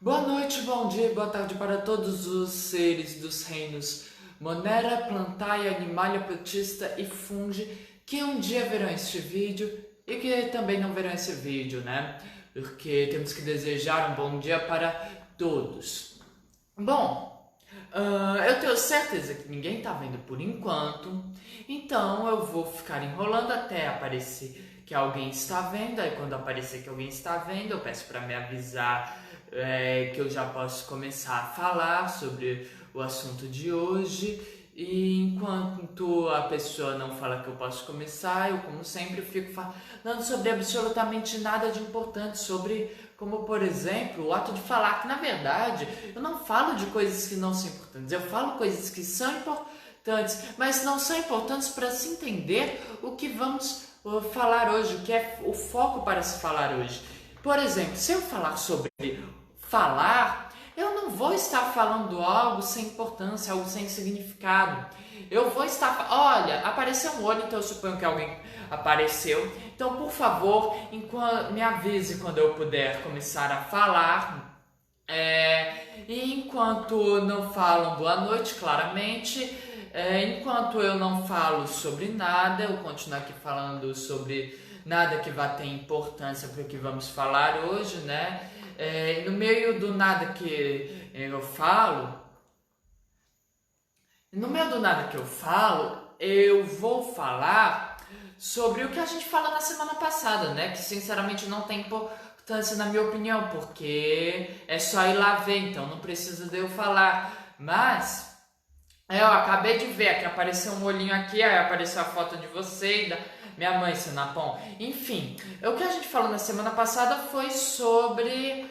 Boa noite, bom dia e boa tarde para todos os seres dos reinos Monera, Plantae, Animalia, Protista e Fungi que um dia verão este vídeo e que também não verão esse vídeo, né? Porque temos que desejar um bom dia para todos. Bom, eu tenho certeza que ninguém tá vendo por enquanto, então eu vou ficar enrolando até aparecer que alguém está vendo. Aí quando aparecer que alguém está vendo, eu peço para me avisar que eu já posso começar a falar sobre o assunto de hoje. E enquanto a pessoa não fala que eu posso começar, eu, como sempre, fico falando sobre absolutamente nada de importante, sobre, como por exemplo, o ato de falar, que na verdade eu não falo de coisas que não são importantes, eu falo coisas que são importantes, mas não são importantes para se entender o que vamos falar hoje, o que é o foco para se falar hoje. Por exemplo, se eu falar sobre falar, eu não vou estar falando algo sem importância, algo sem significado. Eu vou estar, olha, apareceu um olho, então eu suponho que alguém apareceu. Então, por favor, me avise quando eu puder começar a falar. E enquanto não falam boa noite, claramente, enquanto eu não falo sobre nada, eu continuo aqui falando sobre nada que vá ter importância para o que vamos falar hoje, né? No meio do nada que eu falo, no meio do nada que eu falo, eu vou falar sobre o que a gente falou na semana passada, né? Que sinceramente não tem importância na minha opinião, porque é só ir lá ver, então não precisa de eu falar. Mas eu acabei de ver que apareceu um olhinho aqui, aí apareceu a foto de você e da minha mãe, Sinapom. Enfim, o que a gente falou na semana passada foi sobre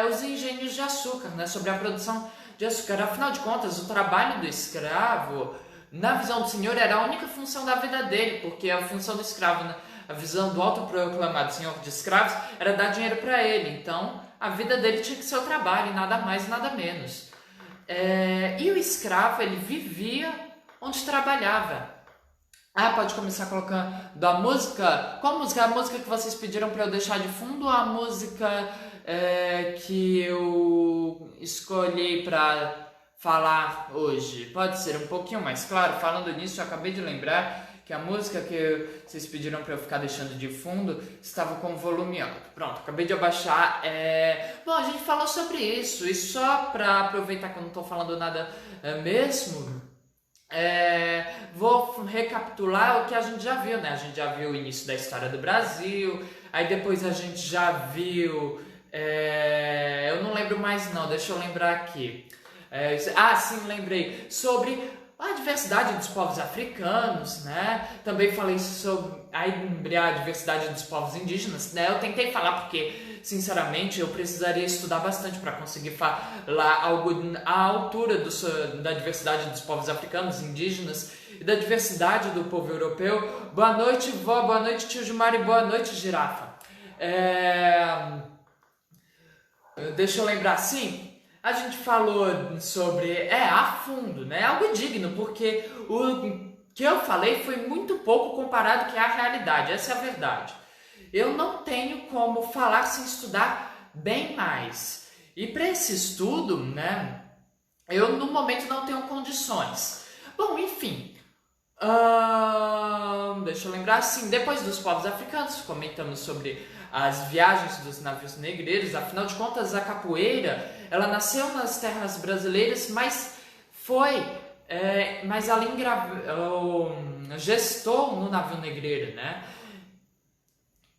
os engenhos de açúcar, né? Sobre a produção de açúcar. Afinal de contas, o trabalho do escravo, na visão do senhor, era a única função da vida dele, porque a função do escravo, né? A visão do autoproclamado senhor de escravos, era dar dinheiro para ele. Então, a vida dele tinha que ser o trabalho, e nada mais, nada menos. E o escravo, ele vivia onde trabalhava. Pode começar colocando a música. Qual música? A música que vocês pediram para eu deixar de fundo ou a música que eu escolhi para falar hoje? Pode ser um pouquinho mais claro. Falando nisso, eu acabei de lembrar que a música que vocês pediram para eu ficar deixando de fundo estava com volume alto. Pronto, acabei de abaixar. Bom, a gente falou sobre isso, e só para aproveitar que eu não estou falando nada mesmo, vou recapitular o que a gente já viu, né? A gente já viu o início da história do Brasil, aí depois a gente já viu... eu não lembro mais não, deixa eu lembrar aqui. Sim, lembrei. Sobre a diversidade dos povos africanos, né? Também falei sobre a diversidade dos povos indígenas, né? Eu tentei falar porque, sinceramente, eu precisaria estudar bastante para conseguir falar algo à altura da diversidade dos povos africanos, indígenas e da diversidade do povo europeu. Boa noite, vó. Boa noite, tio Gilmar, e boa noite, girafa. Deixa eu lembrar, sim. A gente falou sobre, a fundo, né? Algo digno, porque o que eu falei foi muito pouco comparado que à realidade, essa é a verdade. Eu não tenho como falar sem estudar bem mais. E para esse estudo, né, eu no momento não tenho condições. Bom, enfim, deixa eu lembrar, assim, depois dos povos africanos, comentamos sobre as viagens dos navios negreiros. Afinal de contas, a capoeira, ela nasceu nas terras brasileiras, mas mas ela gestou no navio negreiro, né?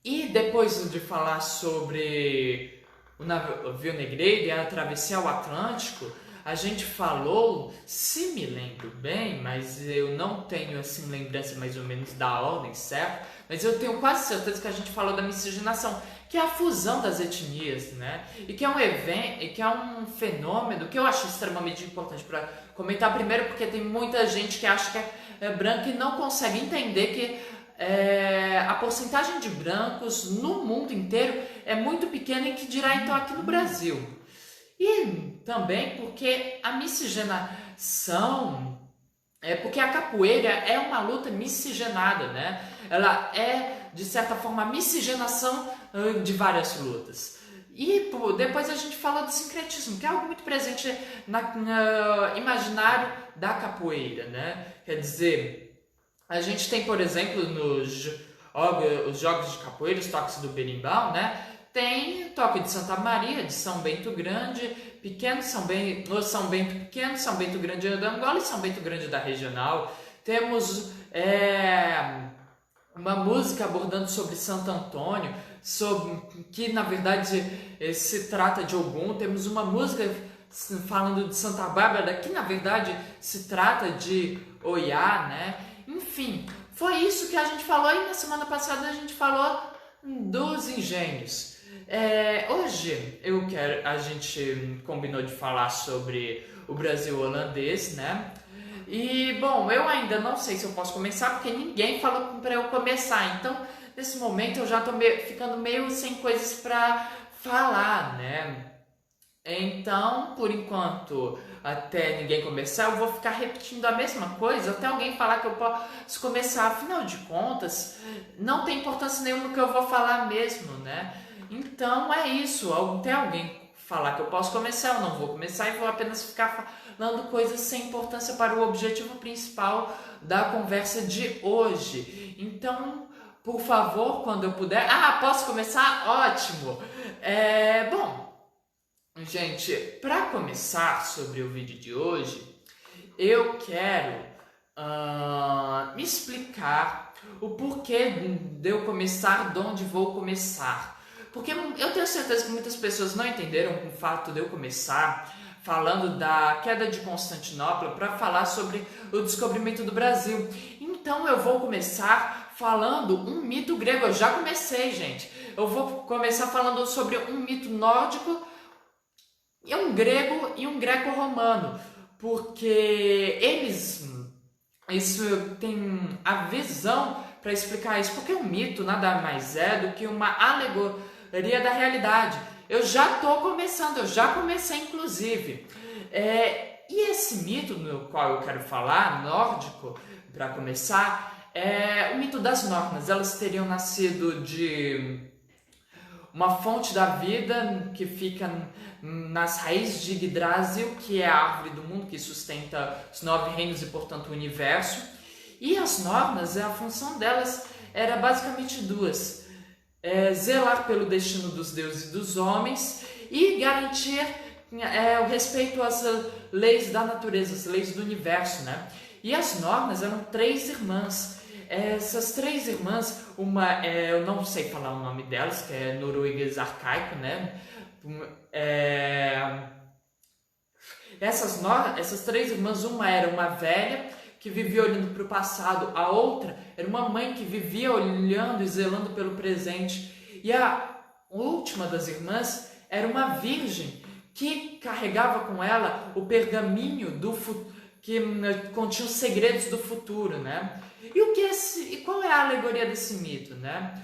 E depois de falar sobre o navio negreiro e a travessia ao Atlântico, a gente falou, se me lembro bem, mas eu não tenho assim lembrança mais ou menos da ordem certa, mas eu tenho quase certeza que a gente falou da miscigenação, que é a fusão das etnias, né? E que é um evento, e que é um fenômeno que eu acho extremamente importante para comentar. Primeiro porque tem muita gente que acha que é branca e não consegue entender que a porcentagem de brancos no mundo inteiro é muito pequena, e que dirá então aqui no Brasil. E também porque a miscigenação, porque a capoeira é uma luta miscigenada, né? Ela é, de certa forma, a miscigenação de várias lutas. E depois a gente fala do sincretismo, que é algo muito presente no imaginário da capoeira, né? Quer dizer, a gente tem, por exemplo, os jogos de capoeira, os toques do berimbau, né? Tem toque de Santa Maria, de São Bento Grande, pequeno São Bento Pequeno, São Bento Grande da Angola e São Bento Grande da Regional. Temos uma música abordando sobre Santo Antônio, que na verdade se trata de Ogum. Temos uma música falando de Santa Bárbara, que na verdade se trata de Oiá, né? Enfim, foi isso que a gente falou, e na semana passada a gente falou dos engenhos. Hoje a gente combinou de falar sobre o Brasil holandês, né? E bom, eu ainda não sei se eu posso começar, porque ninguém falou para eu começar. Então, nesse momento eu já tô ficando meio sem coisas para falar, né? Então, por enquanto, até ninguém começar, eu vou ficar repetindo a mesma coisa até alguém falar que eu posso começar. Afinal de contas, não tem importância nenhuma no que eu vou falar mesmo, né? Então é isso, até alguém falar que eu posso começar, eu não vou começar e vou apenas ficar falando coisas sem importância para o objetivo principal da conversa de hoje. Então, por favor, quando eu puder... posso começar? Ótimo! Bom, gente, para começar sobre o vídeo de hoje, eu quero me explicar o porquê de eu começar, de onde vou começar. Porque eu tenho certeza que muitas pessoas não entenderam o fato de eu começar falando da queda de Constantinopla para falar sobre o descobrimento do Brasil. Então eu vou começar falando um mito grego. Eu já comecei, gente. Eu vou começar falando sobre um mito nórdico, e um grego e um greco-romano, porque isso tem a visão para explicar isso, porque um mito nada mais é do que uma alegoria da realidade. Eu já estou começando, eu já comecei inclusive. E esse mito no qual eu quero falar, nórdico, para começar, é o mito das Nornas. Elas teriam nascido de uma fonte da vida que fica nas raízes de Yggdrasil, que é a árvore do mundo que sustenta os 9 reinos e, portanto, o universo. E as Nornas, a função delas era basicamente duas: zelar pelo destino dos deuses e dos homens e garantir o respeito às leis da natureza, as leis do universo, né? E as Nornas eram 3 irmãs. Essas 3 irmãs, uma, eu não sei falar o nome delas, que é norueguês arcaico, né? Essas 3 irmãs, uma era uma velha que vivia olhando para o passado, a outra era uma mãe que vivia olhando e zelando pelo presente, e a última das irmãs era uma virgem que carregava com ela o pergaminho que continha os segredos do futuro, né? E qual é a alegoria desse mito, né?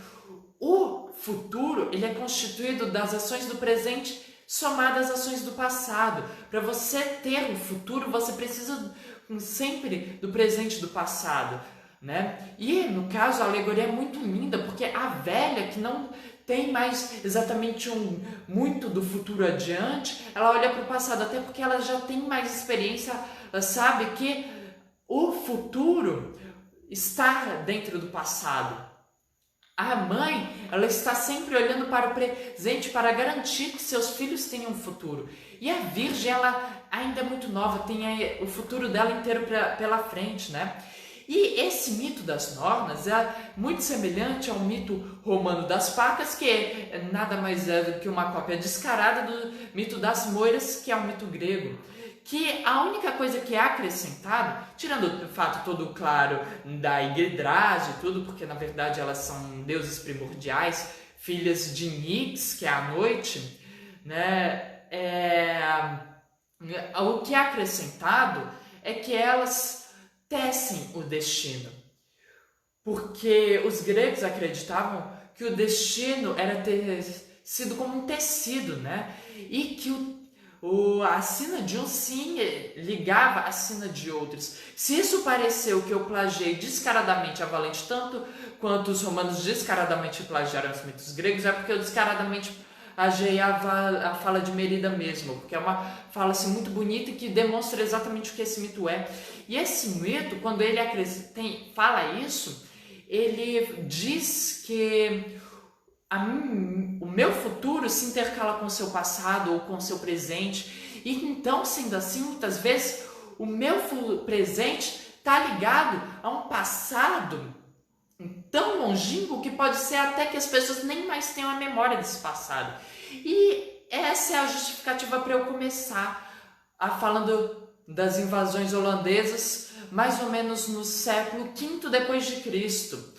O futuro, ele é constituído das ações do presente somadas às ações do passado. Para você ter o futuro, você precisa sempre do presente e do passado, né? E no caso a alegoria é muito linda, porque a velha que não tem mais exatamente muito do futuro adiante, ela olha para o passado, até porque ela já tem mais experiência, ela sabe que o futuro está dentro do passado. A mãe, ela está sempre olhando para o presente para garantir que seus filhos tenham um futuro. E a virgem, ela ainda é muito nova, tem o futuro dela inteiro pela frente, né? E esse mito das Nornas é muito semelhante ao mito romano das Pacas, que nada mais é do que uma cópia descarada do mito das Moiras, que é um mito grego. Que a única coisa que é acrescentado, tirando o fato todo claro da Yggdrasil e tudo, porque na verdade elas são deuses primordiais, filhas de Nyx, que é a noite, né? O que é acrescentado é que elas tecem o destino, porque os gregos acreditavam que o destino era sido como um tecido, né? E que a sina de um sim ligava a sina de outros. Se isso pareceu que eu plagiei descaradamente a Valente, tanto quanto os romanos descaradamente plagiaram os mitos gregos, é porque eu descaradamente achei a fala de Merida mesmo, porque é uma fala assim, muito bonita e que demonstra exatamente o que esse mito é. E esse mito, quando ele fala isso, ele diz que o meu futuro se intercala com o seu passado ou com o seu presente. E então, sendo assim, muitas vezes o meu presente está ligado a um passado tão longínquo que pode ser até que as pessoas nem mais tenham a memória desse passado. E essa é a justificativa para eu começar falando das invasões holandesas, mais ou menos no século V depois de Cristo,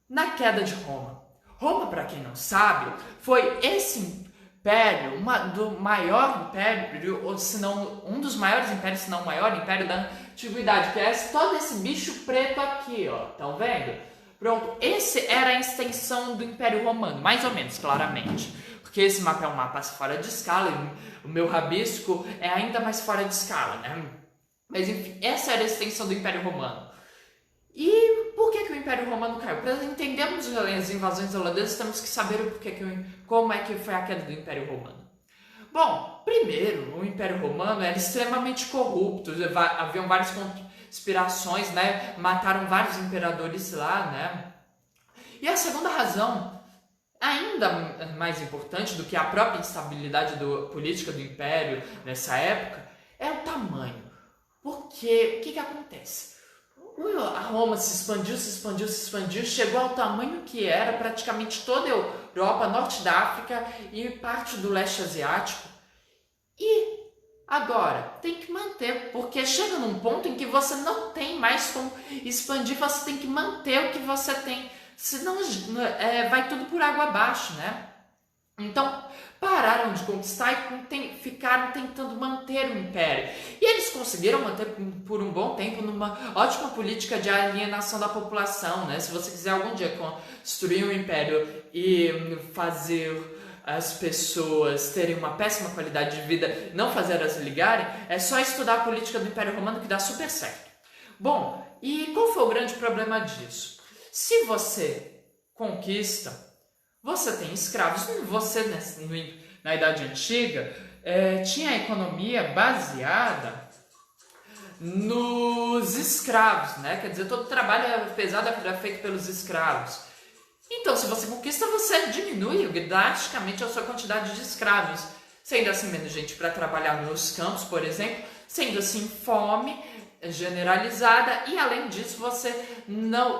na queda de Roma. Roma, para quem não sabe, foi esse império, do maior império, ou se não um dos maiores impérios, se não o maior império da antiguidade, que é todo esse bicho preto aqui, ó, estão vendo? Pronto, esse era a extensão do Império Romano, mais ou menos, claramente. Porque esse mapa é um mapa fora de escala, e o meu rabisco é ainda mais fora de escala, né? Mas enfim, essa era a extensão do Império Romano. E por que o Império Romano caiu? Para entendermos as invasões holandesas, temos que saber como é que foi a queda do Império Romano. Bom, primeiro, o Império Romano era extremamente corrupto, haviam várias conspirações, né? Mataram vários imperadores lá, né? E a segunda razão, ainda mais importante do que a própria instabilidade política do Império nessa época, é o tamanho. Porque o que acontece? A Roma se expandiu, chegou ao tamanho que era praticamente toda a Europa, norte da África e parte do leste asiático. E agora, tem que manter, porque chega num ponto em que você não tem mais como expandir, você tem que manter o que você tem, senão vai tudo por água abaixo, né? Então, pararam de conquistar e ficaram tentando manter o império. E eles conseguiram manter por um bom tempo numa ótima política de alienação da população, né? Se você quiser algum dia construir um império e fazer as pessoas terem uma péssima qualidade de vida, não fazer elas ligarem, é só estudar a política do Império Romano que dá super certo. Bom, e qual foi o grande problema disso? Se você conquista, você tem escravos. Você, na Idade Antiga, tinha a economia baseada nos escravos, né? Quer dizer, todo trabalho pesado era feito pelos escravos. Então, se você conquista, você diminui drasticamente a sua quantidade de escravos. Sendo assim, menos gente para trabalhar nos campos, por exemplo. Sendo assim, fome generalizada. E, além disso, você não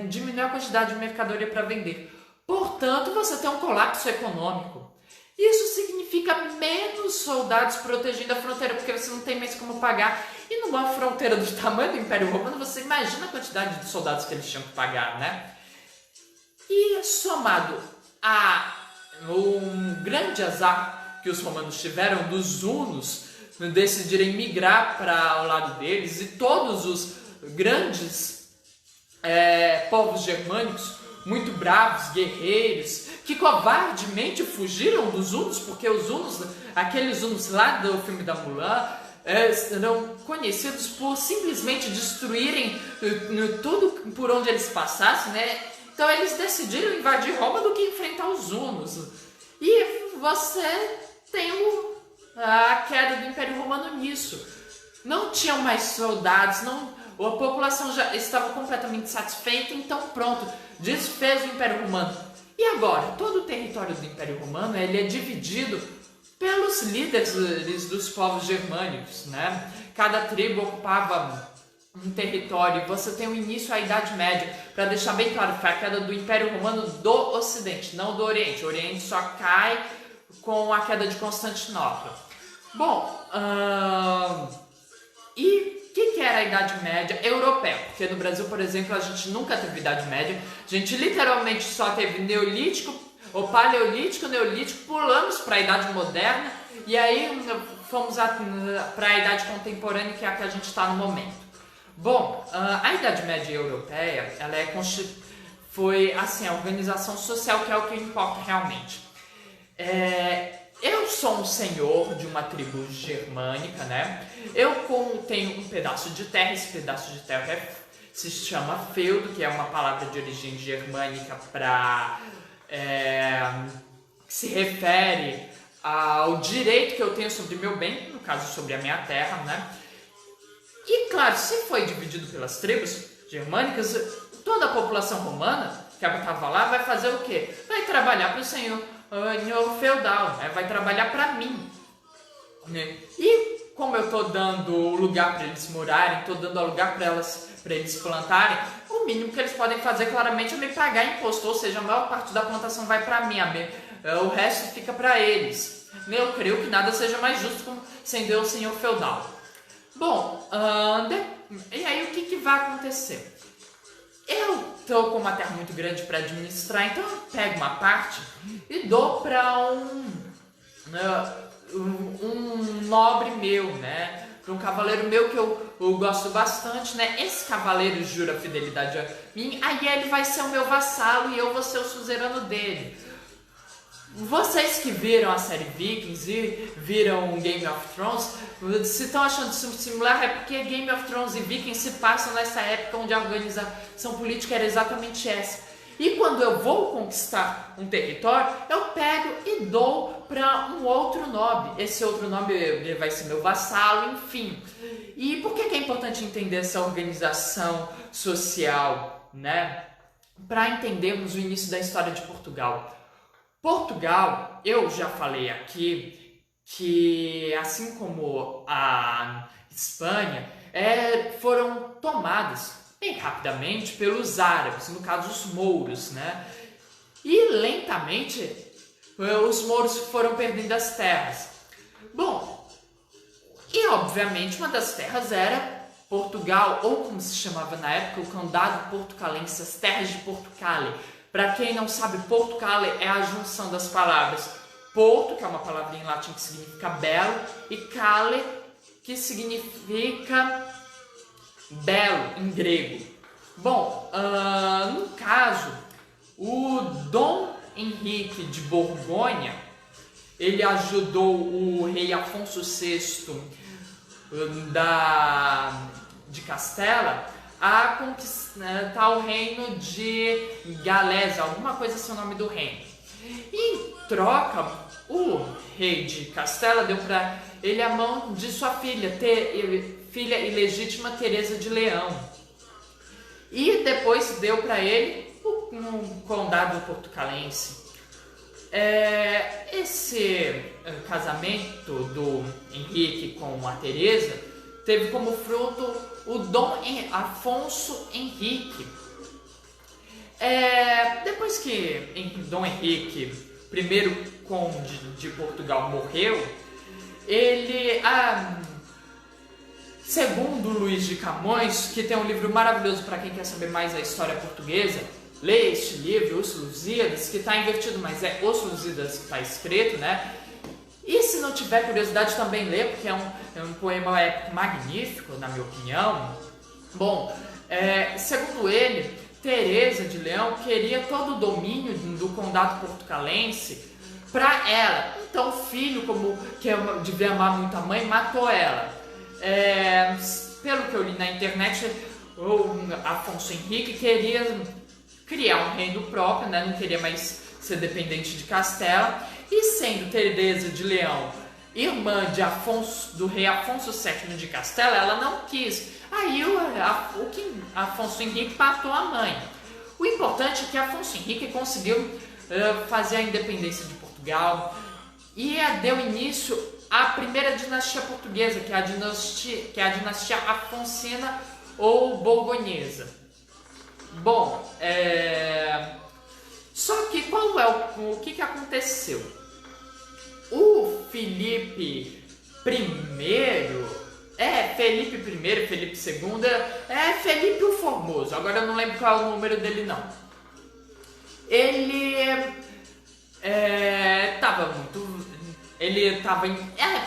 diminui a quantidade de mercadoria para vender. Portanto, você tem um colapso econômico. Isso significa menos soldados protegendo a fronteira, porque você não tem mais como pagar. E numa fronteira do tamanho do Império Romano, você imagina a quantidade de soldados que eles tinham que pagar, né? E somado a um grande azar que os romanos tiveram dos hunos decidirem migrar para o lado deles, e todos os grandes povos germânicos muito bravos, guerreiros, que covardemente fugiram dos hunos, porque os hunos, aqueles hunos lá do filme da Mulan, eram conhecidos por simplesmente destruírem tudo por onde eles passassem, né? Então eles decidiram invadir Roma do que enfrentar os hunos. E você tem a queda do Império Romano nisso. Não tinham mais soldados, a população já estava completamente satisfeita, então pronto, desfez o Império Romano. E agora, todo o território do Império Romano ele é dividido pelos líderes dos povos germânicos, né? Cada tribo ocupava um território. Você tem o início à Idade Média, para deixar bem claro, foi a queda do Império Romano do Ocidente, não do Oriente. O Oriente só cai com a queda de Constantinopla. Bom, e o que era a Idade Média europeia? Porque no Brasil, por exemplo, a gente nunca teve Idade Média. A gente literalmente só teve Neolítico, o Paleolítico, Neolítico, pulamos para a Idade Moderna e aí fomos para a Idade Contemporânea, que é a que a gente está no momento. Bom, a Idade Média europeia, ela foi assim, a organização social, que é o que importa realmente. Eu sou um senhor de uma tribo germânica, né? Eu tenho um pedaço de terra, esse pedaço de terra se chama feudo, que é uma palavra de origem germânica para que se refere ao direito que eu tenho sobre meu bem, no caso sobre a minha terra, né? E claro, se foi dividido pelas tribos germânicas, toda a população romana que estava lá vai fazer o quê? Vai trabalhar para o senhor feudal, né? Vai trabalhar para mim, né? E como eu estou dando lugar para eles morarem, estou dando lugar para eles plantarem, o mínimo que eles podem fazer claramente é me pagar imposto, ou seja, a maior parte da plantação vai para mim, o resto fica para eles. Eu creio que nada seja mais justo sendo eu o senhor feudal. Bom, e aí o que vai acontecer? Eu estou com uma terra muito grande para administrar, então eu pego uma parte e dou para um nobre meu, né? Para um cavaleiro meu que eu gosto bastante, né? Esse cavaleiro jura fidelidade a mim, aí ele vai ser o meu vassalo e eu vou ser o suzerano dele. Vocês que viram a série Vikings e viram Game of Thrones, se estão achando isso similar é porque Game of Thrones e Vikings se passam nessa época onde a organização política era exatamente essa. E quando eu vou conquistar um território, eu pego e dou para um outro nobre. Esse outro nobre ele vai ser meu vassalo, enfim. E por que é importante entender essa organização social, né? Para entendermos o início da história de Portugal. Portugal, eu já falei aqui que, assim como a Espanha, foram tomadas bem rapidamente pelos árabes, no caso os mouros, né? E lentamente os mouros foram perdendo as terras. Bom, e obviamente uma das terras era Portugal, ou como se chamava na época, o Condado Portucalense, as terras de Portucale. Para quem não sabe, Portucale é a junção das palavras Porto, que é uma palavra em latim que significa belo, e Cale, que significa belo em grego. Bom, no caso, o Dom Henrique de Borgonha, ele ajudou o rei Afonso VI de Castela a conquistar o reino de Galésia, alguma coisa assim é o nome do reino. E em troca, o rei de Castela deu para ele a mão de sua filha, filha ilegítima Teresa de Leão. E depois deu para ele o condado portucalense. Esse casamento do Henrique com a Teresa teve como fruto o Dom Afonso Henrique. Depois que Dom Henrique, primeiro conde de Portugal, morreu, ele, segundo Luís de Camões, que tem um livro maravilhoso para quem quer saber mais da história portuguesa, lê este livro, Os Lusíadas, que está invertido, mas é Os Lusíadas que está escrito, né? E se não tiver curiosidade, também lê, porque é um poema épico magnífico, na minha opinião. Bom, segundo ele, Teresa de Leão queria todo o domínio do condado portucalense para ela. Então o filho, como que devia amar muito a mãe, matou ela. Pelo que eu li na internet, o Afonso Henrique queria criar um reino próprio, né? Não queria mais ser dependente de Castela. E sendo Teresa de Leão irmã do rei Afonso VII de Castela, ela não quis. Aí Afonso Henrique matou a mãe. O importante é que Afonso Henrique conseguiu fazer a independência de Portugal e deu início à primeira dinastia portuguesa, que é a dinastia Afonsina ou Borgonhesa. Bom, só que o que aconteceu? O Felipe I, Felipe II, Felipe o Formoso, agora eu não lembro qual é o número dele não. Ele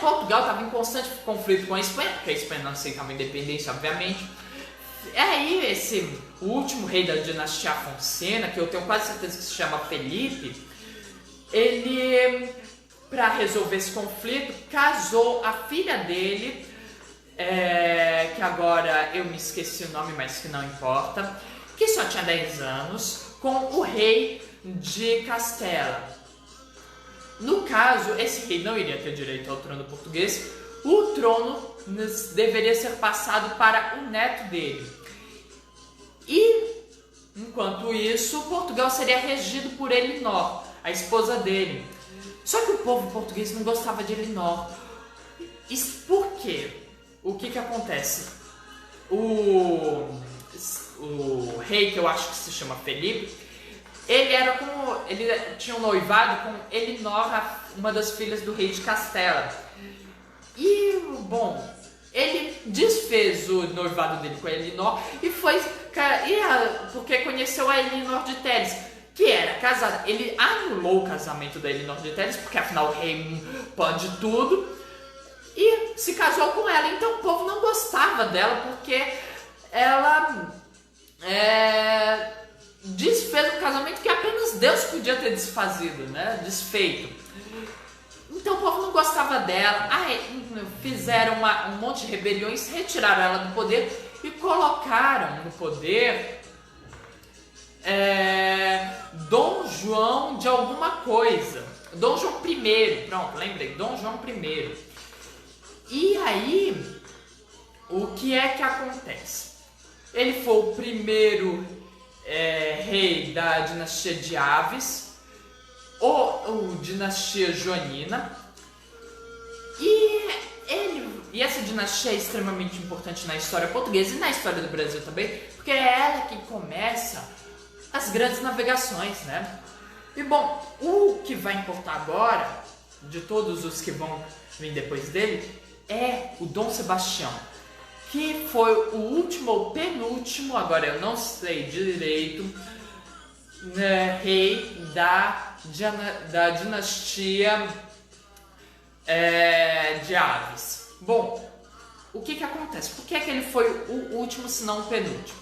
Portugal estava em constante conflito com a Espanha, porque a Espanha não aceitava a independência, obviamente. Aí o último rei da dinastia Afonsina, que eu tenho quase certeza que se chama Felipe, ele, para resolver esse conflito, casou a filha dele, que agora eu me esqueci o nome, mas que não importa, que só tinha 10 anos, com o rei de Castela. No caso, esse rei não iria ter direito ao trono português, o trono deveria ser passado para o neto dele. E, enquanto isso, Portugal seria regido por Elinor, a esposa dele. Só que o povo português não gostava de Elinor. Isso por quê? O que acontece? O rei, que eu acho que se chama Felipe, ele tinha um noivado com Elinor, uma das filhas do rei de Castela. E, bom, ele desfez o noivado dele com a Elinor e foi, porque conheceu a Elinor de Teles, que era casada. Ele anulou o casamento da Elinor de Teles, porque afinal o rei pode tudo, e se casou com ela. Então o povo não gostava dela, porque ela desfez um casamento que apenas Deus podia ter desfazido, né? Desfeito. Então o povo não gostava dela. Fizeram um monte de rebeliões, retiraram ela do poder e colocaram no poder Dom João de alguma coisa. Dom João I, pronto, lembrei, Dom João I. E aí, o que é que acontece? Ele foi o primeiro rei da dinastia de Aves, ou dinastia joanina, e essa dinastia é extremamente importante na história portuguesa e na história do Brasil também, porque é ela que começa as grandes navegações, né? E bom, o que vai importar agora, de todos os que vão vir depois dele, é o Dom Sebastião, que foi o último ou penúltimo, agora eu não sei direito, rei da dinastia de Aves. Bom, o que acontece? Por que ele foi o último, se não o penúltimo?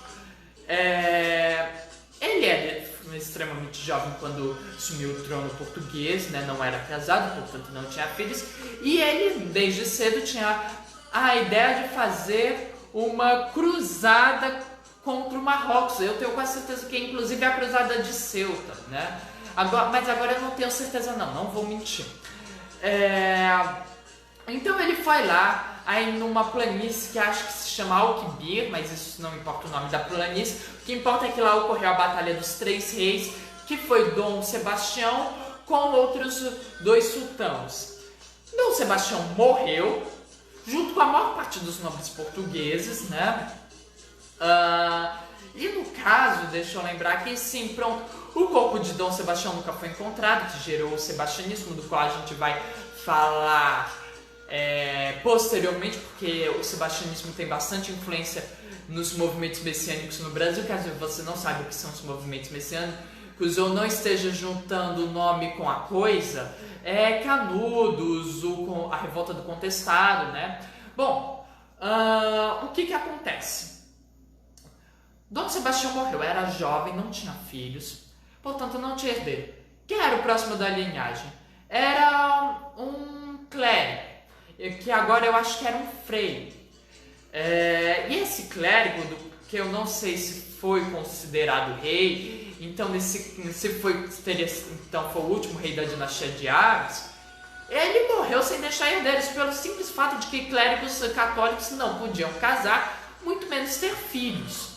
Ele era extremamente jovem quando assumiu o trono português, né? Não era casado, portanto não tinha filhos, e ele desde cedo tinha a ideia de fazer uma cruzada contra o Marrocos. Eu tenho quase certeza que inclusive é a cruzada de Ceuta, né? Mas agora eu não tenho certeza não vou mentir. Então ele foi lá, aí numa planície que acho que se chama Alquibir, mas isso não importa o nome da planície. O que importa é que lá ocorreu a Batalha dos Três Reis, que foi Dom Sebastião com outros 2 sultãos. Dom Sebastião morreu, junto com a maior parte dos nobres portugueses, né? E no caso, deixa eu lembrar aqui, sim, pronto, o corpo de Dom Sebastião nunca foi encontrado, que gerou o sebastianismo, do qual a gente vai falar posteriormente, porque o sebastianismo tem bastante influência nos movimentos messiânicos no Brasil. Caso você não saiba o que são os movimentos messiânicos ou não esteja juntando o nome com a coisa, Canudos, a revolta do contestado, né? Bom, o que acontece? Dom Sebastião morreu, era jovem, não tinha filhos, portanto não tinha herdeiro. Quem era o próximo da linhagem? Era um clérigo, que agora eu acho que era um frei. E esse clérigo, que eu não sei se foi considerado rei, então foi o último rei da dinastia de Aves, ele morreu sem deixar herdeiros, pelo simples fato de que clérigos católicos não podiam casar, muito menos ter filhos.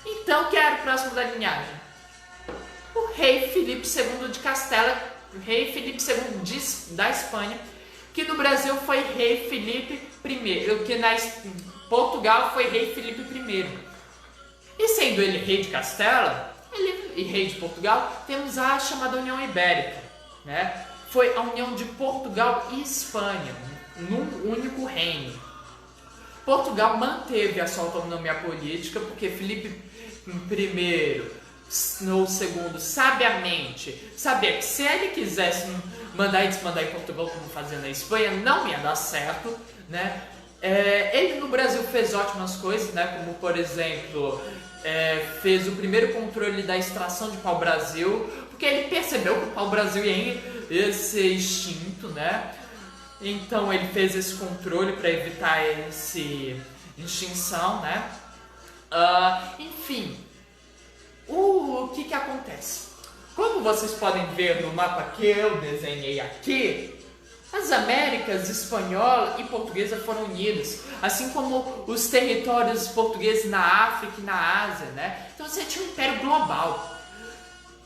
Então, quem era o próximo da linhagem? O rei Filipe II de Castela, o rei Filipe II da Espanha, que no Brasil foi rei Filipe I, que na Portugal foi rei Filipe I. E sendo ele rei de Castela e rei de Portugal, temos a chamada União Ibérica, né? Foi a união de Portugal e Espanha, num único reino. Portugal manteve a sua autonomia política, porque Filipe I ou II sabiamente sabia que se ele quisesse mandar e desmandar em Portugal como fazia na Espanha, não ia dar certo, né? Ele no Brasil fez ótimas coisas, né? Como por exemplo, fez o primeiro controle da extração de pau-brasil, porque ele percebeu que o pau-brasil ia ser extinto, né? Então ele fez esse controle para evitar essa extinção, enfim, o que acontece? Como vocês podem ver no mapa que eu desenhei aqui, as Américas espanhola e portuguesa foram unidas, assim como os territórios portugueses na África e na Ásia, né? Então você tinha um império global.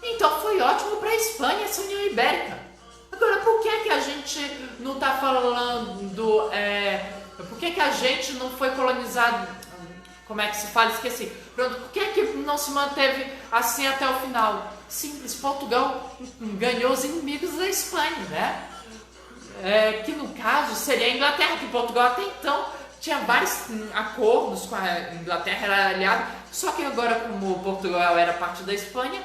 Então foi ótimo para a Espanha essa União Ibérica. Agora, por que a gente não está falando... por que a gente não foi colonizado? Como é que se fala? Esqueci. Pronto, por que não se manteve assim até o final? Simples, Portugal ganhou os inimigos da Espanha, né? Que no caso seria a Inglaterra, que Portugal até então tinha vários acordos com a Inglaterra, era aliado, só que agora como Portugal era parte da Espanha,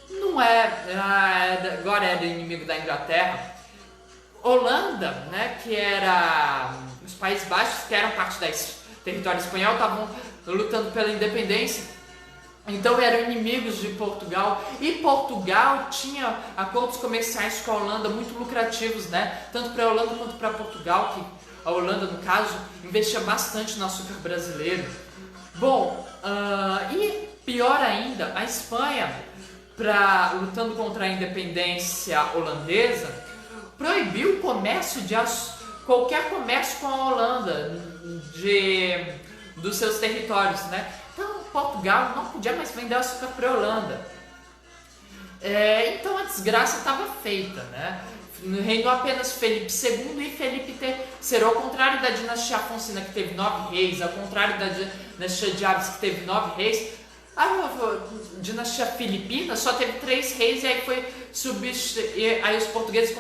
não agora era inimigo da Inglaterra. Holanda, né, que era os Países Baixos, que eram parte do território espanhol, estavam lutando pela independência. Então eram inimigos de Portugal, e Portugal tinha acordos comerciais com a Holanda muito lucrativos, né? Tanto para a Holanda quanto para Portugal, que a Holanda, no caso, investia bastante no açúcar brasileiro. Bom, e pior ainda, a Espanha, lutando contra a independência holandesa, proibiu o comércio qualquer comércio com a Holanda dos seus territórios, né? Então Portugal não podia mais vender açúcar para a Holanda. Então a desgraça estava feita, né? Reinou apenas Felipe II e Felipe III, ao contrário da dinastia Afonsina, que teve 9 reis, ao contrário da dinastia de Aves, que teve 9 reis, a dinastia filipina só teve 3 reis, e aí aí os portugueses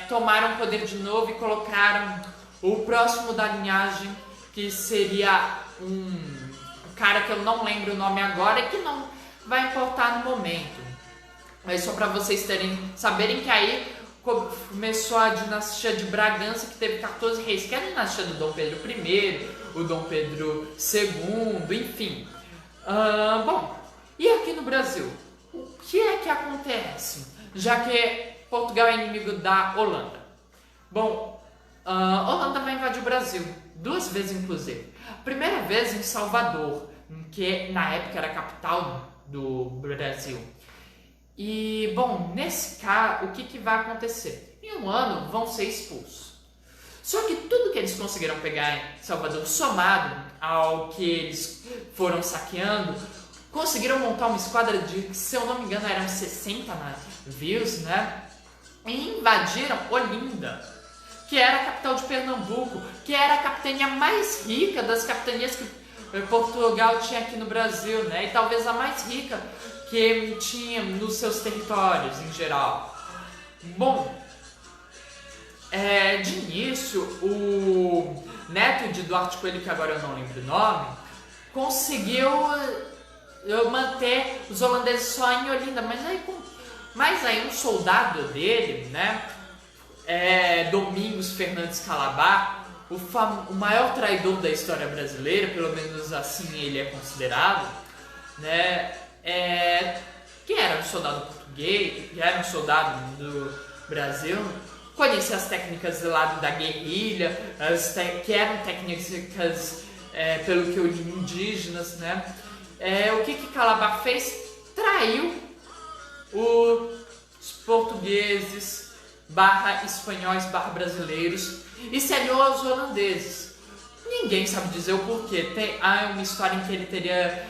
tomaram o poder de novo e colocaram o próximo da linhagem, que seria um cara que eu não lembro o nome agora e que não vai importar no momento. Mas só para vocês saberem que aí começou a dinastia de Bragança, que teve 14 reis, que é a dinastia do Dom Pedro I, o Dom Pedro II, enfim. Bom, e aqui no Brasil? O que é que acontece? Já que Portugal é inimigo da Holanda. Bom, a Holanda vai invadir o Brasil, 2 vezes inclusive. A primeira vez em Salvador, que na época era a capital do Brasil. E, bom, nesse caso, o que vai acontecer? Em um ano vão ser expulsos. Só que tudo que eles conseguiram pegar em Salvador, somado ao que eles foram saqueando, conseguiram montar uma esquadra de, se eu não me engano, eram 60 navios, né? E invadiram Olinda, que era a capital de Pernambuco, que era a capitania mais rica das capitanias que Portugal tinha aqui no Brasil, né? E talvez a mais rica que tinha nos seus territórios em geral. Bom, de início, o neto de Duarte Coelho, que agora eu não lembro o nome, conseguiu manter os holandeses só em Olinda, mas aí um soldado dele, né, Domingos Fernandes Calabar, o maior traidor da história brasileira, pelo menos assim ele é considerado, né, que era um soldado português, que era um soldado do Brasil, conhecia as técnicas do lado da guerrilha, que eram técnicas, pelo que eu li, indígenas, né? O que Calabar fez? Traiu os portugueses, espanhóis, brasileiros, e se aliou aos holandeses. Ninguém sabe dizer o porquê. Há uma história em que ele teria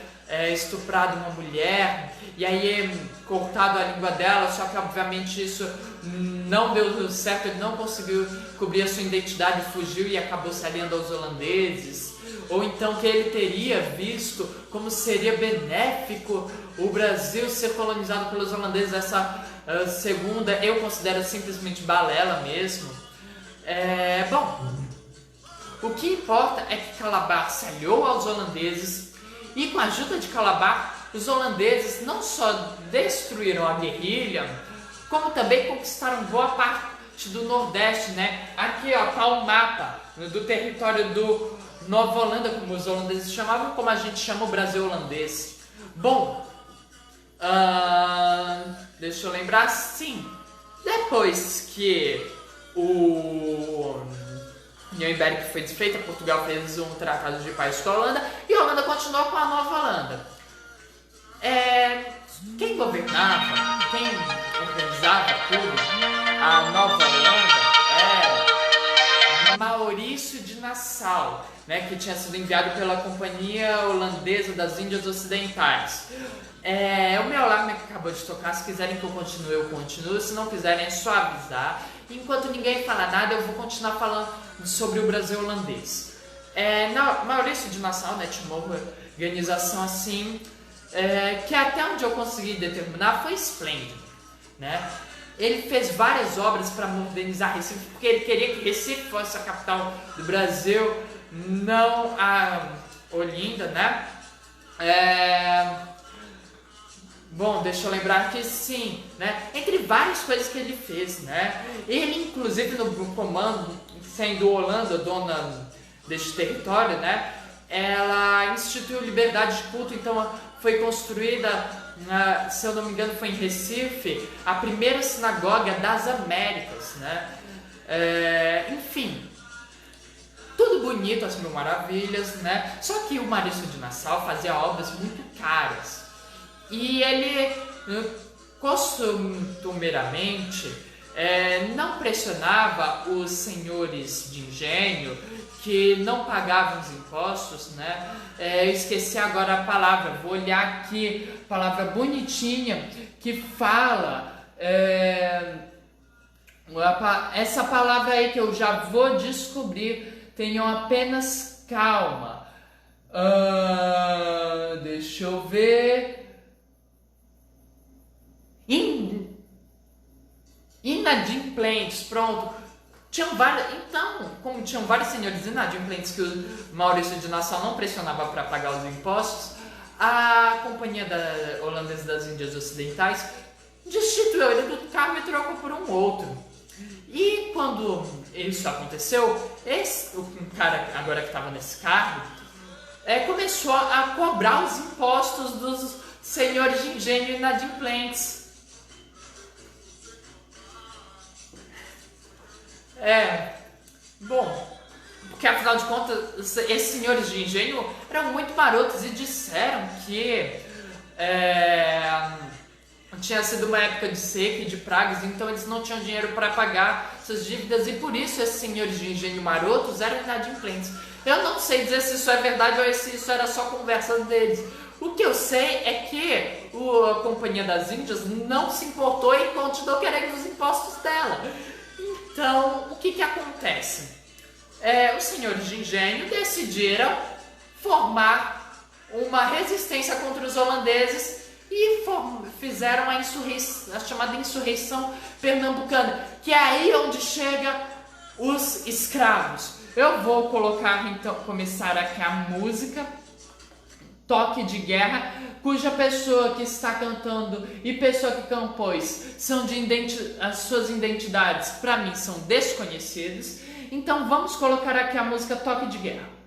estuprado uma mulher e aí cortado a língua dela, só que obviamente isso não deu certo, ele não conseguiu cobrir a sua identidade, fugiu e acabou se aliando aos holandeses. Ou então que ele teria visto como seria benéfico o Brasil ser colonizado pelos holandeses. Essa segunda eu considero simplesmente balela mesmo. Bom, o que importa é que Calabar se aliou aos holandeses, e com a ajuda de Calabar, os holandeses não só destruíram a guerrilha, como também conquistaram boa parte do Nordeste, né? Aqui, ó, tá o mapa do território do Nova Holanda, como os holandeses chamavam, como a gente chama o Brasil holandês. Bom, deixa eu lembrar, sim, depois que o União Ibérica foi desfeita, Portugal fez um tratado de paz com a Holanda e a Holanda continuou com a Nova Holanda. quem governava, quem organizava tudo, a Nova Holanda, era Maurício de Nassau, né, que tinha sido enviado pela Companhia Holandesa das Índias Ocidentais. O meu alarme acabou de tocar, se quiserem que eu continuo, se não quiserem é só avisar. Enquanto ninguém fala nada, eu vou continuar falando sobre o Brasil holandês. Maurício de Nassau, né, tinha uma organização assim, que até onde eu consegui determinar foi esplêndido, né? Ele fez várias obras para modernizar Recife, porque ele queria que Recife fosse a capital do Brasil, não a Olinda, né? Bom, deixa eu lembrar que sim, né? Entre várias coisas que ele fez, né? Ele, inclusive, no comando, sendo Holanda dona deste território, né? Ela instituiu liberdade de culto, então foi construída, se eu não me engano, foi em Recife, a primeira sinagoga das Américas, né? Enfim, tudo bonito, as mil maravilhas, né? Só que o Maurício de Nassau fazia obras muito caras. E ele, costumeiramente, não pressionava os senhores de engenho que não pagavam os impostos, né? Esqueci agora a palavra, vou olhar aqui, palavra bonitinha que fala, essa palavra aí que eu já vou descobrir, tenham apenas calma. Deixa eu ver. Inadimplentes, pronto. Como tinham vários senhores inadimplentes que o Maurício de Nassau não pressionava para pagar os impostos, a Companhia Holandesa das Índias Ocidentais destituiu ele do cargo e trocou por um outro. E quando isso aconteceu, o cara agora que estava nesse cargo começou a cobrar os impostos dos senhores de engenho inadimplentes. Bom, porque afinal de contas, esses senhores de engenho eram muito marotos e disseram que tinha sido uma época de seca e de pragas, então eles não tinham dinheiro para pagar suas dívidas e por isso esses senhores de engenho marotos eram inadimplentes. Eu não sei dizer se isso é verdade ou se isso era só conversa deles. O que eu sei é que a Companhia das Índias não se importou e continuou querendo os impostos dela. Então, o que acontece? Os senhores de engenho decidiram formar uma resistência contra os holandeses e fizeram a chamada insurreição pernambucana, que é aí onde chega os escravos. Eu vou colocar, então, começar aqui a música Toque de Guerra, cuja pessoa que está cantando e pessoa que compôs são as suas identidades, para mim, são desconhecidas. Então vamos colocar aqui a música Toque de Guerra.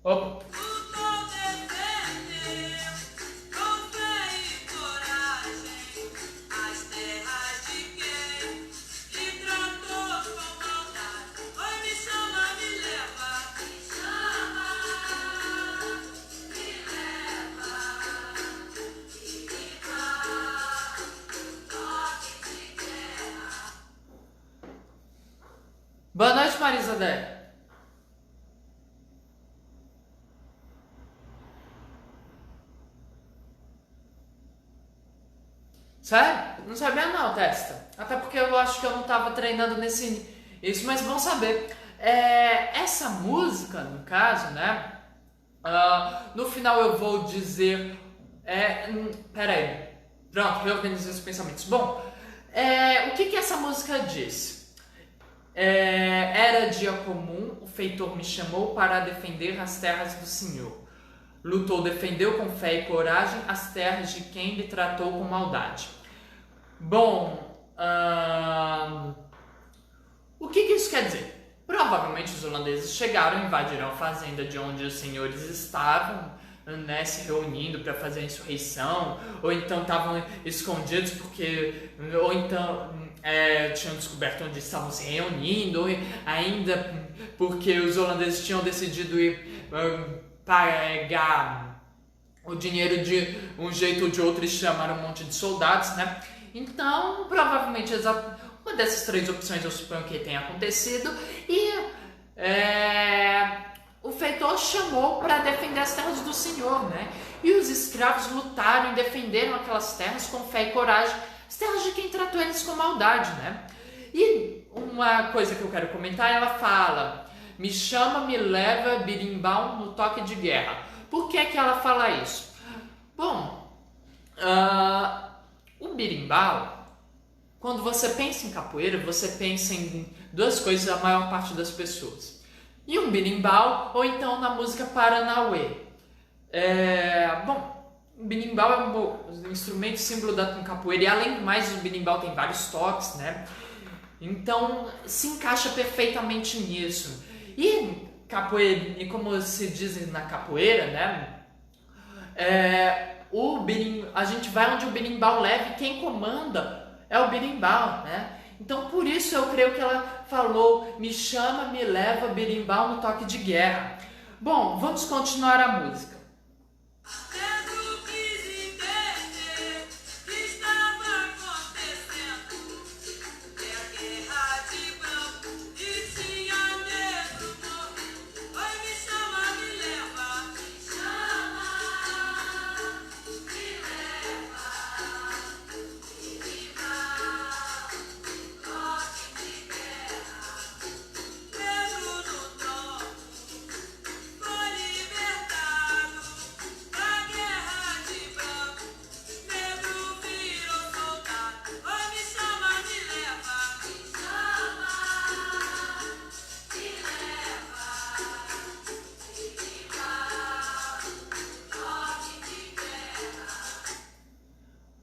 Opa. Boa noite, Marisa Dé. Sério? Não sabia não, testa. Até porque eu acho que eu não tava treinando nesse isso, mas bom saber. Essa música, no caso, né? No final eu vou dizer... peraí. Pronto, reorganizei os pensamentos. Bom, o que essa música diz? Era dia comum, o feitor me chamou para defender as terras do Senhor. Lutou, defendeu com fé e coragem as terras de quem lhe tratou com maldade. Bom, o que isso quer dizer? Provavelmente os holandeses chegaram, invadiram a fazenda de onde os senhores estavam, né, se reunindo para fazer a insurreição, ou então estavam escondidos ou então tinham descoberto onde estavam se reunindo, ou ainda porque os holandeses tinham decidido ir pagar o dinheiro de um jeito ou de outro e chamaram um monte de soldados, né? Então, provavelmente uma dessas três opções eu suponho que tenha acontecido e o feitor chamou para defender as terras do Senhor, né? E os escravos lutaram e defenderam aquelas terras com fé e coragem, as terras de quem tratou eles com maldade, né? E uma coisa que eu quero comentar, ela fala: me chama, me leva, birimbau no toque de guerra. Por que ela fala isso? Bom, o birimbau, quando você pensa em capoeira, você pensa em duas coisas, a maior parte das pessoas. E um birimbau, ou então na música Paranauê. O birimbau é um instrumento símbolo da capoeira, e além do mais, o birimbau tem vários toques, né? Então, se encaixa perfeitamente nisso. E capoeira, e como se diz na capoeira, né? A gente vai onde o birimbau leva e quem comanda é o birimbau, né? Então, por isso eu creio que ela falou: me chama, me leva, birimbau no toque de guerra. Bom, vamos continuar a música.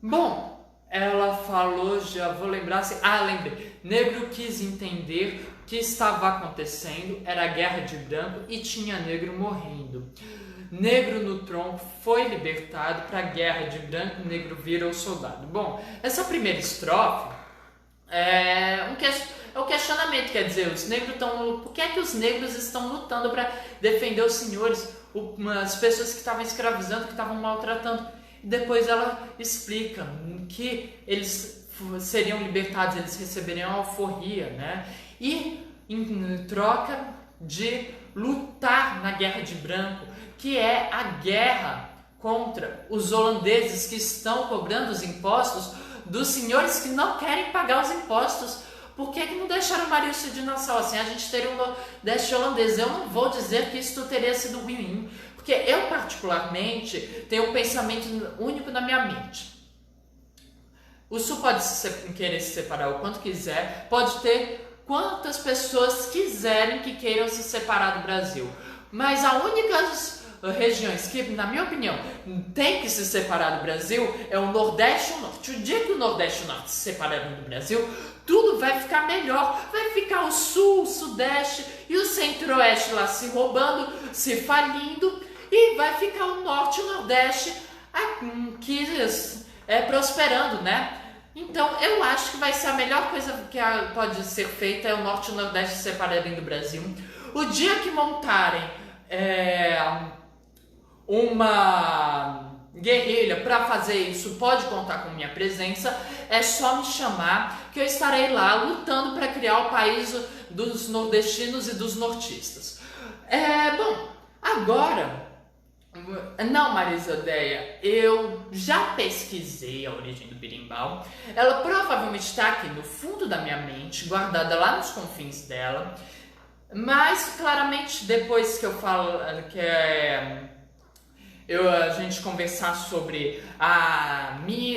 Bom, ela falou, já vou lembrar assim. Lembrei. Negro quis entender o que estava acontecendo, era a guerra de branco e tinha negro morrendo. Negro no tronco foi libertado para a guerra de branco, negro vira o soldado. Bom, essa primeira estrofe é o questionamento, quer dizer, os negros por que é que os negros estão lutando para defender os senhores, as pessoas que estavam escravizando, que estavam maltratando? Depois ela explica que eles seriam libertados, eles receberiam a alforria, né? E em troca de lutar na Guerra de Branco, que é a guerra contra os holandeses que estão cobrando os impostos dos senhores que não querem pagar os impostos. Por que não deixaram o Marício de Nassau? Assim a gente teria um Nordeste holandês. Eu não vou dizer que isso teria sido ruim, porque eu particularmente tenho um pensamento único na minha mente. O Sul pode querer se separar o quanto quiser, pode ter quantas pessoas quiserem que queiram se separar do Brasil, mas a única regiões que, na minha opinião, tem que se separar do Brasil é o Nordeste e o Norte. O dia que o Nordeste e o Norte se separarem do Brasil, tudo vai ficar melhor. Vai ficar o Sul, o Sudeste e o Centro-Oeste lá se roubando, se falindo, e vai ficar o Norte e o Nordeste aqui prosperando, né? Então, eu acho que vai ser a melhor coisa que pode ser feita é o Norte e o Nordeste se separarem do Brasil. O dia que montarem uma guerrilha para fazer isso, pode contar com minha presença, é só me chamar que eu estarei lá lutando para criar o país dos nordestinos e dos nortistas. Bom, agora Não, Marisa Odeia, eu já pesquisei a origem do berimbau. Ela provavelmente está aqui no fundo da minha mente, guardada lá nos confins dela. Mas claramente depois que eu falo a gente conversar sobre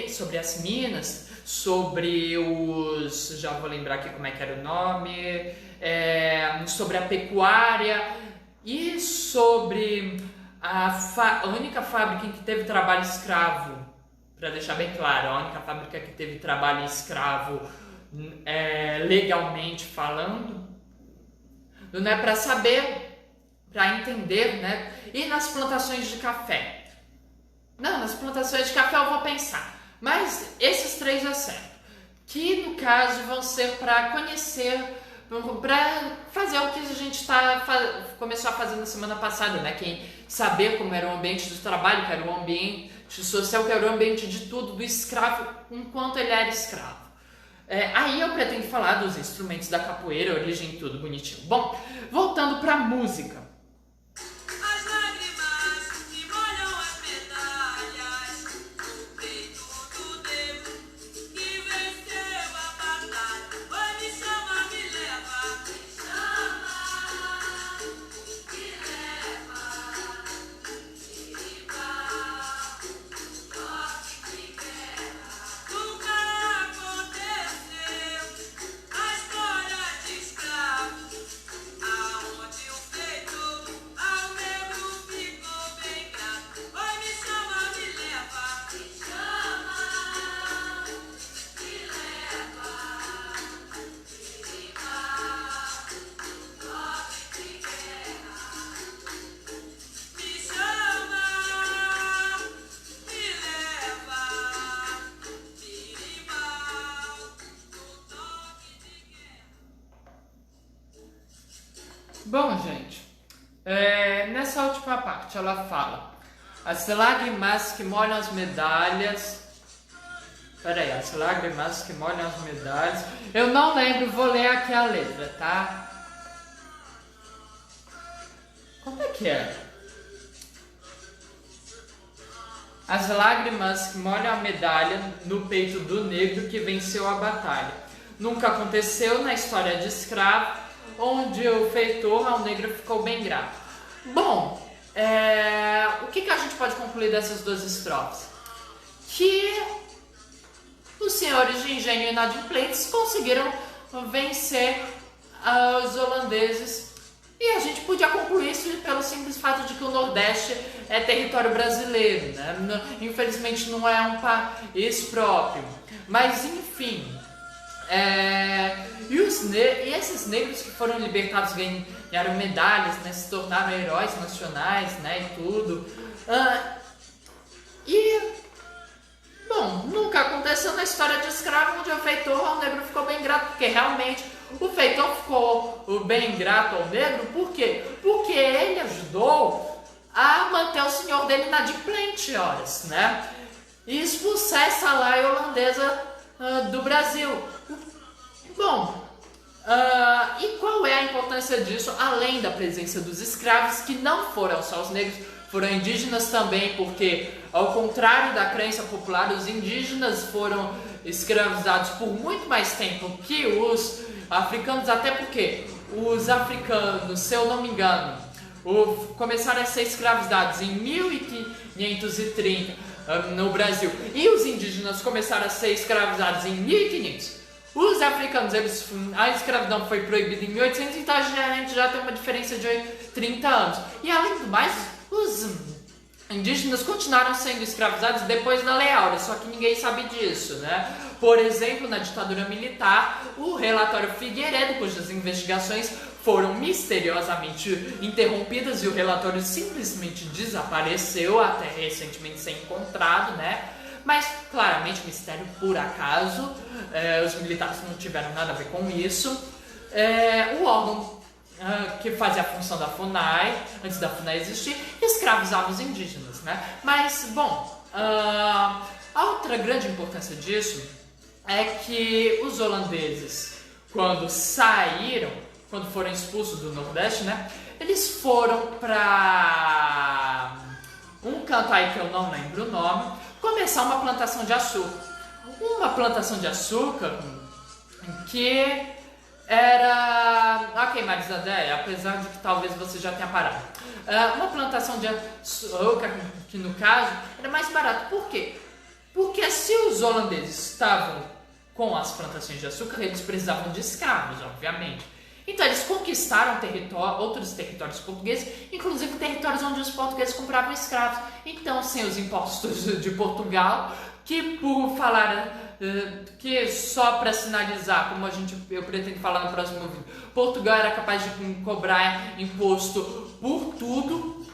sobre as minas, sobre os, já vou lembrar aqui como é que era o nome, sobre a pecuária e sobre a única fábrica em que teve trabalho escravo, para deixar bem claro, a única fábrica que teve trabalho escravo legalmente falando, não é para saber, para entender, né? E nas plantações de café? Não, nas plantações de café eu vou pensar, mas esses três eu certo, que no caso vão ser para conhecer, para fazer o que a gente começou a fazer na semana passada, né? Saber como era o ambiente do trabalho, que era o ambiente social, que era o ambiente de tudo, do escravo, enquanto ele era escravo. Aí eu pretendo falar dos instrumentos da capoeira, origem, tudo bonitinho. Bom, voltando para a música. Bom, gente, nessa última parte ela fala: as lágrimas que molham as medalhas. Peraí, as lágrimas que molham as medalhas. Eu não lembro, vou ler aqui a letra, tá? Como é que é? As lágrimas que molham a medalha no peito do negro que venceu a batalha. Nunca aconteceu na história de escravo, onde o feitor ao negro ficou bem grato. Bom, o que a gente pode concluir dessas duas estrofes? Que os senhores de engenho inadimplentes conseguiram vencer os holandeses, e a gente podia concluir isso pelo simples fato de que o Nordeste é território brasileiro, né? Infelizmente não é um país próprio, mas enfim. E esses negros que foram libertados ganharam medalhas, né, se tornaram heróis nacionais, né, e tudo. Bom, nunca aconteceu na história de escravo onde o feitor ao negro ficou bem grato, porque realmente o feitor ficou bem grato ao negro, por quê? Porque ele ajudou a manter o senhor dele inadimplente, horas, né, e expulsar essa laia holandesa do Brasil. Bom, e qual é a importância disso, além da presença dos escravos, que não foram só os negros, foram indígenas também, porque, ao contrário da crença popular, os indígenas foram escravizados por muito mais tempo que os africanos, até porque os africanos, se eu não me engano, começaram a ser escravizados em 1530 no Brasil, e os indígenas começaram a ser escravizados em 1500. Os africanos, a escravidão foi proibida em 1800, então a gente já tem uma diferença de 30 anos. E além do mais, os indígenas continuaram sendo escravizados depois da Lei Áurea, só que ninguém sabe disso, né? Por exemplo, na ditadura militar, o relatório Figueiredo, cujas investigações foram misteriosamente interrompidas e o relatório simplesmente desapareceu, até recentemente ser encontrado, né? Mas claramente mistério por acaso, os militares não tiveram nada a ver com isso. O órgão que fazia a função da FUNAI, antes da FUNAI existir, escravizava os indígenas, né? Mas, bom, a outra grande importância disso é que os holandeses, quando foram expulsos do Nordeste, né? Eles foram para planta aí que eu não lembro o nome, começar uma plantação de açúcar. Uma plantação de açúcar que era... Ok, Marisandé, apesar de que talvez você já tenha parado. Uma plantação de açúcar, que no caso, era mais barato. Por quê? Porque se os holandeses estavam com as plantações de açúcar, eles precisavam de escravos, obviamente. Então eles conquistaram outros territórios portugueses, inclusive territórios onde os portugueses compravam escravos. Então, sem os impostos de Portugal, que por falar, que só para sinalizar, como eu pretendo falar no próximo vídeo, Portugal era capaz de cobrar imposto por tudo,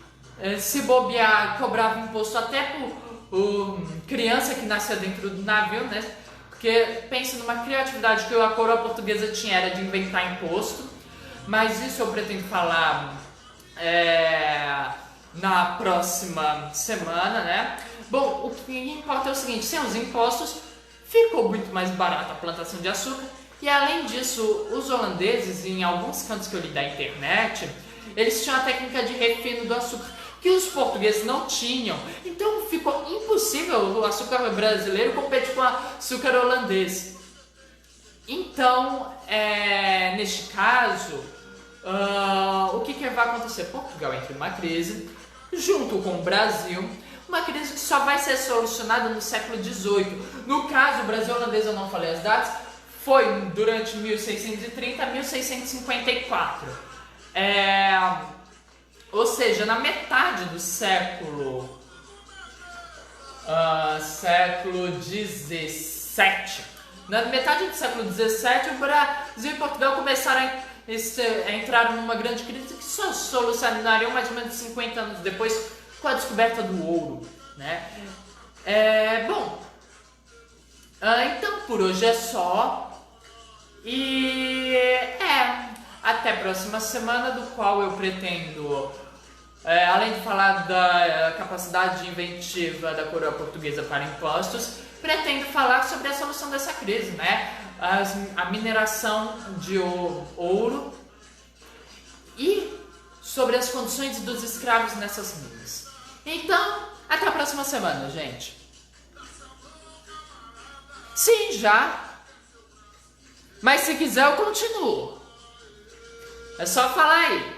se bobear, cobrava imposto até por criança que nascia dentro do navio, né? Porque pensa numa criatividade que a coroa portuguesa tinha, era de inventar imposto, mas isso eu pretendo falar na próxima semana, né? Bom, o que importa é o seguinte, sem os impostos ficou muito mais barata a plantação de açúcar e além disso, os holandeses, em alguns cantos que eu li da internet, eles tinham a técnica de refino do açúcar que os portugueses não tinham. Então ficou impossível o açúcar brasileiro competir com o açúcar holandês. Então, neste caso, o que vai acontecer? Portugal entra em uma crise, junto com o Brasil, uma crise que só vai ser solucionada no século XVIII. No caso, o Brasil holandês, eu não falei as datas, foi durante 1630 a 1654. Ou seja, na metade do século XVII. Na metade do século XVII, o Brasil e Portugal começaram a entrar numa grande crise que só solucionariam mais ou menos 50 anos depois com a descoberta do ouro, né? Então por hoje é só. E até a próxima semana, do qual eu pretendo, além de falar da capacidade inventiva da coroa portuguesa para impostos, pretendo falar sobre a solução dessa crise, né? A mineração de ouro e sobre as condições dos escravos nessas minas. Então, até a próxima semana, gente. Sim, já. Mas se quiser eu continuo. É só falar aí.